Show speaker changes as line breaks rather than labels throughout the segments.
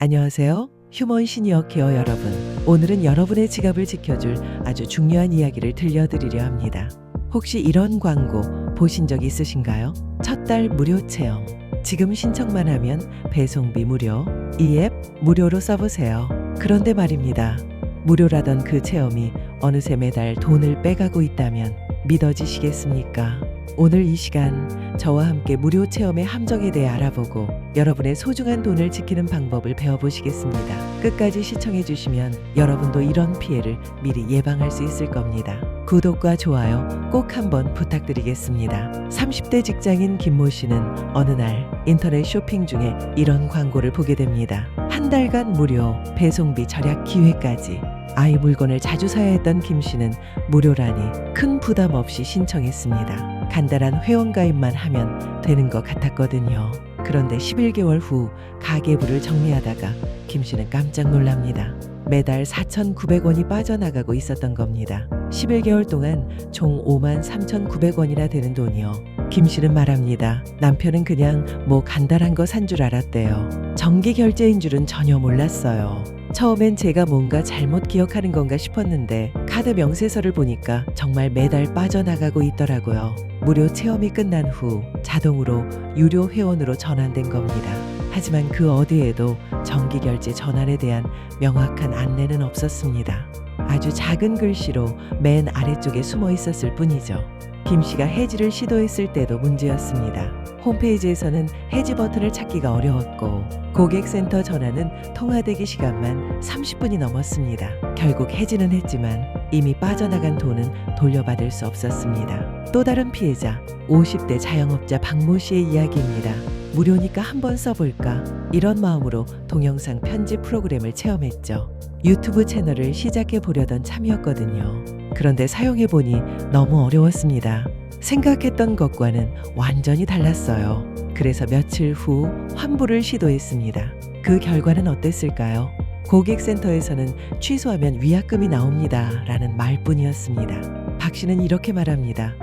안녕하세요. 휴먼 시니어 케어 여러분. 오늘은 여러분의 지갑을 지켜줄 아주 중요한 이야기를 들려드리려 합니다. 혹시 이런 광고 보신 적 있으신가요? 첫 달 무료 체험. 지금 신청만 하면 배송비 무료. 이 앱 무료로 써보세요. 그런데 말입니다. 무료라던 그 체험이 어느새 매달 돈을 빼가고 있다면 믿어지시겠습니까? 오늘 이 시간 저와 함께 무료 체험의 함정에 대해 알아보고 여러분의 소중한 돈을 지키는 방법을 배워보시겠습니다. 끝까지 시청해 주시면 여러분도 이런 피해를 미리 예방할 수 있을 겁니다. 구독과 좋아요 꼭 한번 부탁드리겠습니다. 30대 직장인 김모 씨는 어느 날 인터넷 쇼핑 중에 이런 광고를 보게 됩니다. 한 달간 무료, 배송비 절약 기회까지. 아이 물건을 자주 사야 했던 김 씨는 무료라니 큰 부담 없이 신청했습니다. 간단한 회원가입만 하면 되는 것 같았거든요. 그런데 11개월 후 가계부를 정리하다가 김 씨는 깜짝 놀랍니다. 매달 4,900원이 빠져나가고 있었던 겁니다. 11개월 동안 총 53,900원이나 되는 돈이요. 김 씨는 말합니다. 남편은 그냥 뭐 간단한 거 산 줄 알았대요. 정기 결제인 줄은 전혀 몰랐어요. 처음엔 제가 뭔가 잘못 기억하는 건가 싶었는데 카드 명세서를 보니까 정말 매달 빠져나가고 있더라고요. 무료 체험이 끝난 후 자동으로 유료 회원으로 전환된 겁니다. 하지만 그 어디에도 정기 결제 전환에 대한 명확한 안내는 없었습니다. 아주 작은 글씨로 맨 아래쪽에 숨어 있었을 뿐이죠. 김 씨가 해지를 시도했을 때도 문제였습니다. 홈페이지에서는 해지 버튼을 찾기가 어려웠고 고객센터 전화는 통화대기 시간만 30분이 넘었습니다. 결국 해지는 했지만 이미 빠져나간 돈은 돌려받을 수 없었습니다. 또 다른 피해자 50대 자영업자 박모 씨의 이야기입니다. 무료니까 한번 써볼까? 이런 마음으로 동영상 편집 프로그램을 체험했죠. 유튜브 채널을 시작해 보려던 참이었거든요. 그런데 사용해보니 너무 어려웠습니다. 생각했던 것과는 완전히 달랐어요. 그래서 며칠 후 환불을 시도했습니다. 그 결과는 어땠을까요? 고객센터에서는 취소하면 위약금이 나옵니다 라는 말뿐이었습니다. 박 씨는 이렇게 말합니다.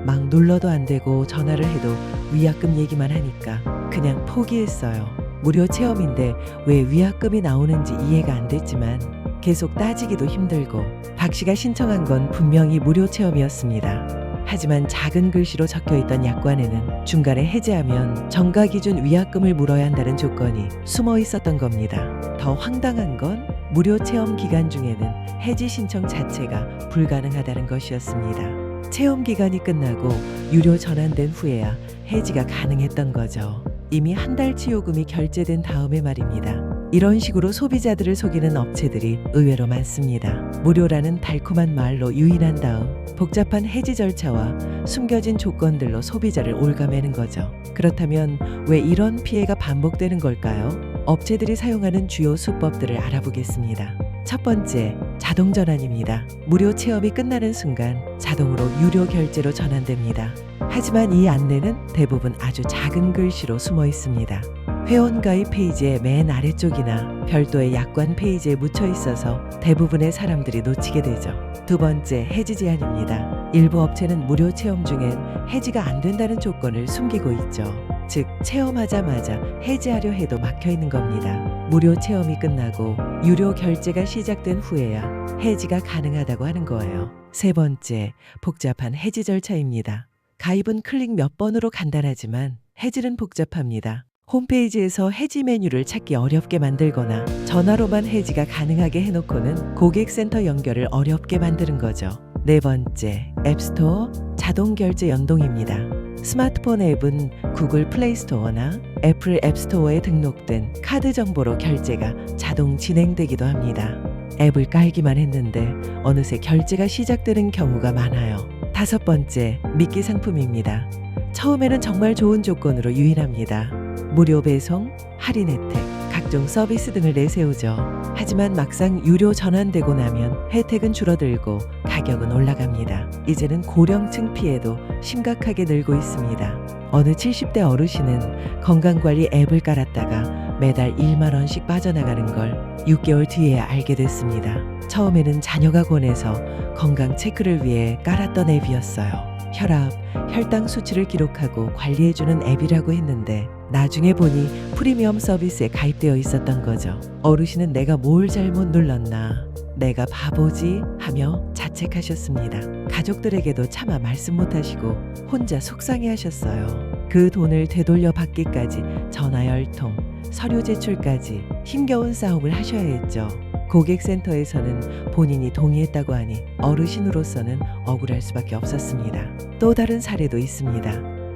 막 눌러도 안 되고 전화를 해도 위약금 얘기만 하니까 그냥 포기했어요. 무료 체험인데 왜 위약금이 나오는지 이해가 안 됐지만 계속 따지기도 힘들고 박 씨가 신청한 건 분명히 무료 체험이었습니다. 하지만 작은 글씨로 적혀있던 약관에는 중간에 해지하면 정가 기준 위약금을 물어야 한다는 조건이 숨어 있었던 겁니다. 더 황당한 건 무료 체험 기간 중에는 해지 신청 자체가 불가능하다는 것이었습니다. 체험 기간이 끝나고 유료 전환된 후에야 해지가 가능했던 거죠. 이미 한 달치 요금이 결제된 다음에 말입니다. 이런 식으로 소비자들을 속이는 업체들이 의외로 많습니다. 무료라는 달콤한 말로 유인한 다음 복잡한 해지 절차와 숨겨진 조건들로 소비자를 올가매는 거죠. 그렇다면 왜 이런 피해가 반복되는 걸까요? 업체들이 사용하는 주요 수법들을 알아보겠습니다. 첫 번째, 자동 전환입니다. 무료 체험이 끝나는 순간 자동으로 유료 결제로 전환됩니다. 하지만 이 안내는 대부분 아주 작은 글씨로 숨어 있습니다. 회원가입 페이지의 맨 아래쪽이나 별도의 약관 페이지에 묻혀 있어서 대부분의 사람들이 놓치게 되죠. 두 번째, 해지 제한입니다. 일부 업체는 무료 체험 중엔 해지가 안 된다는 조건을 숨기고 있죠. 즉, 체험하자마자 해지하려 해도 막혀 있는 겁니다. 무료 체험이 끝나고 유료 결제가 시작된 후에야 해지가 가능하다고 하는 거예요. 세 번째, 복잡한 해지 절차입니다. 가입은 클릭 몇 번으로 간단하지만 해지는 복잡합니다. 홈페이지에서 해지 메뉴를 찾기 어렵게 만들거나 전화로만 해지가 가능하게 해놓고는 고객센터 연결을 어렵게 만드는 거죠. 네 번째, 앱스토어 자동 결제 연동입니다. 스마트폰 앱은 구글 플레이 스토어나 애플 앱스토어에 등록된 카드 정보로 결제가 자동 진행되기도 합니다. 앱을 깔기만 했는데 어느새 결제가 시작되는 경우가 많아요. 다섯 번째, 미끼 상품입니다. 처음에는 정말 좋은 조건으로 유인합니다. 무료 배송, 할인 혜택, 각종 서비스 등을 내세우죠. 하지만 막상 유료 전환되고 나면 혜택은 줄어들고 가격은 올라갑니다. 이제는 고령층 피해도 심각하게 늘고 있습니다. 어느 70대 어르신은 건강관리 앱을 깔았다가 매달 1만 원씩 빠져나가는 걸 6개월 뒤에야 알게 됐습니다. 처음에는 자녀가 권해서 건강 체크를 위해 깔았던 앱이었어요. 혈압, 혈당 수치를 기록하고 관리해주는 앱이라고 했는데 나중에 보니 프리미엄 서비스에 가입되어 있었던 거죠. 어르신은 내가 뭘 잘못 눌렀나, 내가 바보지 하며 자책하셨습니다. 가족들에게도 차마 말씀 못하시고 혼자 속상해하셨어요. 그 돈을 되돌려 받기까지 전화 10통, 서류 제출까지 힘겨운 싸움을 하셔야 했죠. 고객센터에서는 본인이 동의했다고 하니 어르신으로서는 억울할 수밖에 없었습니다. 또 다른 사례도 있습니다.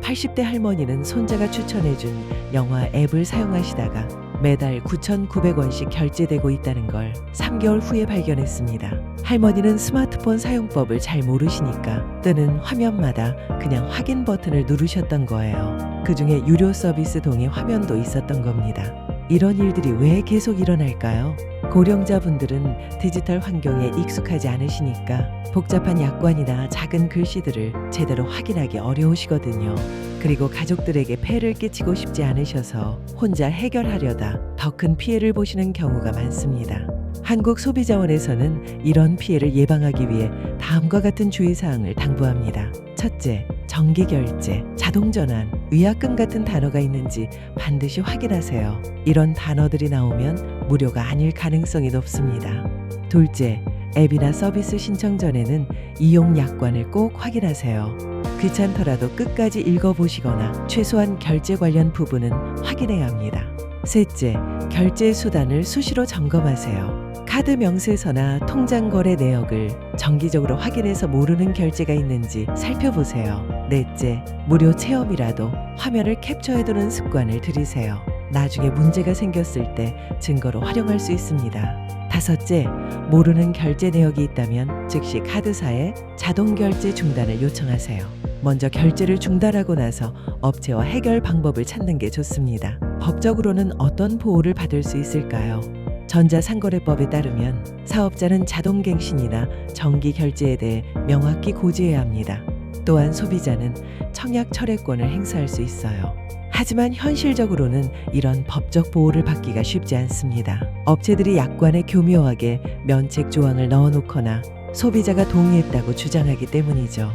80대 할머니는 손자가 추천해준 영화 앱을 사용하시다가 매달 9,900원씩 결제되고 있다는 걸 3개월 후에 발견했습니다. 할머니는 스마트폰 사용법을 잘 모르시니까 뜨는 화면마다 그냥 확인 버튼을 누르셨던 거예요. 그중에 유료 서비스 동의 화면도 있었던 겁니다. 이런 일들이 왜 계속 일어날까요? 고령자분들은 디지털 환경에 익숙하지 않으시니까 복잡한 약관이나 작은 글씨들을 제대로 확인하기 어려우시거든요. 그리고 가족들에게 폐를 끼치고 싶지 않으셔서 혼자 해결하려다 더 큰 피해를 보시는 경우가 많습니다. 한국소비자원에서는 이런 피해를 예방하기 위해 다음과 같은 주의사항을 당부합니다. 첫째, 정기결제, 자동전환, 위약금 같은 단어가 있는지 반드시 확인하세요. 이런 단어들이 나오면 무료가 아닐 가능성이 높습니다. 둘째, 앱이나 서비스 신청 전에는 이용 약관을 꼭 확인하세요. 귀찮더라도 끝까지 읽어보시거나 최소한 결제 관련 부분은 확인해야 합니다. 셋째, 결제 수단을 수시로 점검하세요. 카드 명세서나 통장 거래 내역을 정기적으로 확인해서 모르는 결제가 있는지 살펴보세요. 넷째, 무료 체험이라도 화면을 캡처해두는 습관을 들이세요. 나중에 문제가 생겼을 때 증거로 활용할 수 있습니다. 다섯째, 모르는 결제 내역이 있다면 즉시 카드사에 자동 결제 중단을 요청하세요. 먼저 결제를 중단하고 나서 업체와 해결 방법을 찾는 게 좋습니다. 법적으로는 어떤 보호를 받을 수 있을까요? 전자상거래법에 따르면 사업자는 자동갱신이나 정기 결제에 대해 명확히 고지해야 합니다. 또한 소비자는 청약 철회권을 행사할 수 있어요. 하지만 현실적으로는 이런 법적 보호를 받기가 쉽지 않습니다. 업체들이 약관에 교묘하게 면책 조항을 넣어놓거나 소비자가 동의했다고 주장하기 때문이죠.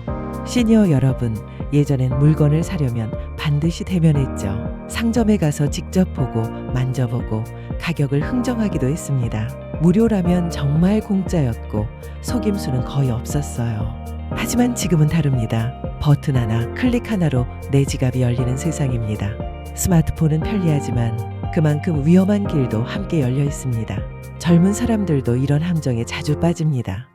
시니어 여러분, 예전엔 물건을 사려면 반드시 대면했죠. 상점에 가서 직접 보고 만져보고 가격을 흥정하기도 했습니다. 무료라면 정말 공짜였고 속임수는 거의 없었어요. 하지만 지금은 다릅니다. 버튼 하나, 클릭 하나로 내 지갑이 열리는 세상입니다. 스마트폰은 편리하지만 그만큼 위험한 길도 함께 열려 있습니다. 젊은 사람들도 이런 함정에 자주 빠집니다.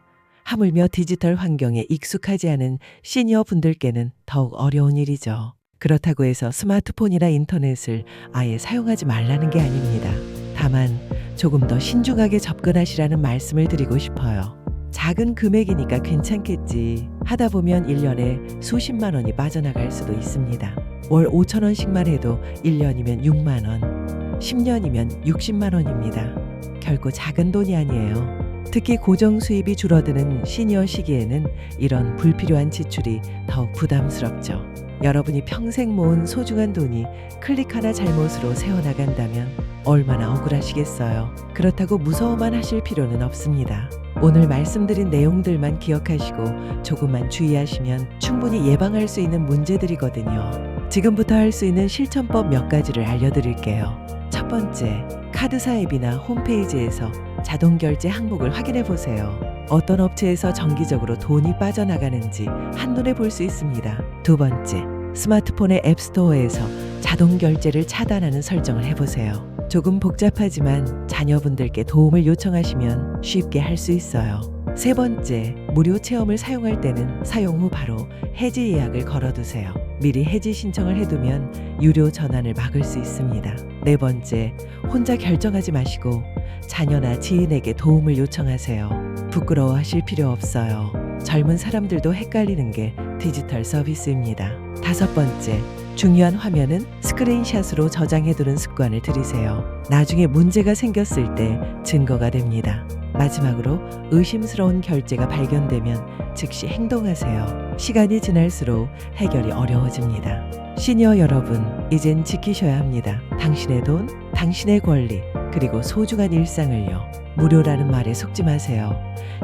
하물며 디지털 환경에 익숙하지 않은 시니어 분들께는 더욱 어려운 일이죠. 그렇다고 해서 스마트폰이나 인터넷을 아예 사용하지 말라는 게 아닙니다. 다만 조금 더 신중하게 접근하시라는 말씀을 드리고 싶어요. 작은 금액이니까 괜찮겠지 하다 보면 1년에 수십만 원이 빠져나갈 수도 있습니다. 월 5천 원씩만 해도 1년이면 6만 원, 10년이면 60만 원입니다. 결코 작은 돈이 아니에요. 특히 고정 수입이 줄어드는 시니어 시기에는 이런 불필요한 지출이 더욱 부담스럽죠. 여러분이 평생 모은 소중한 돈이 클릭 하나 잘못으로 새어나간다면 얼마나 억울하시겠어요. 그렇다고 무서워만 하실 필요는 없습니다. 오늘 말씀드린 내용들만 기억하시고 조금만 주의하시면 충분히 예방할 수 있는 문제들이거든요. 지금부터 할 수 있는 실천법 몇 가지를 알려드릴게요. 첫 번째, 카드사 앱이나 홈페이지에서 자동 결제 항목을 확인해 보세요. 어떤 업체에서 정기적으로 돈이 빠져나가는지 한눈에 볼 수 있습니다. 두 번째, 스마트폰의 앱스토어에서 자동 결제를 차단하는 설정을 해보세요. 조금 복잡하지만 자녀분들께 도움을 요청하시면 쉽게 할 수 있어요. 세 번째, 무료 체험을 사용할 때는 사용 후 바로 해지 예약을 걸어두세요. 미리 해지 신청을 해두면 유료 전환을 막을 수 있습니다. 네 번째, 혼자 결정하지 마시고 자녀나 지인에게 도움을 요청하세요. 부끄러워하실 필요 없어요. 젊은 사람들도 헷갈리는 게 디지털 서비스입니다. 다섯 번째, 중요한 화면은 스크린샷으로 저장해두는 습관을 들이세요. 나중에 문제가 생겼을 때 증거가 됩니다. 마지막으로 의심스러운 결제가 발견되면 즉시 행동하세요. 시간이 지날수록 해결이 어려워집니다. 시니어 여러분, 이젠 지키셔야 합니다. 당신의 돈, 당신의 권리, 그리고 소중한 일상을요. 무료라는 말에 속지 마세요.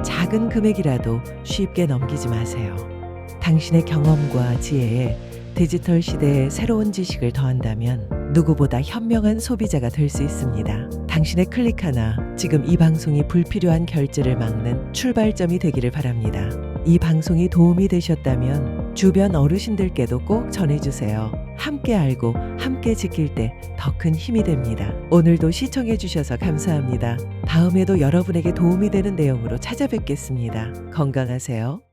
작은 금액이라도 쉽게 넘기지 마세요. 당신의 경험과 지혜에 디지털 시대의 새로운 지식을 더한다면 누구보다 현명한 소비자가 될 수 있습니다. 당신의 클릭 하나, 지금 이 방송이 불필요한 결제를 막는 출발점이 되기를 바랍니다. 이 방송이 도움이 되셨다면 주변 어르신들께도 꼭 전해주세요. 함께 알고 함께 지킬 때 더 큰 힘이 됩니다. 오늘도 시청해 주셔서 감사합니다. 다음에도 여러분에게 도움이 되는 내용으로 찾아뵙겠습니다. 건강하세요.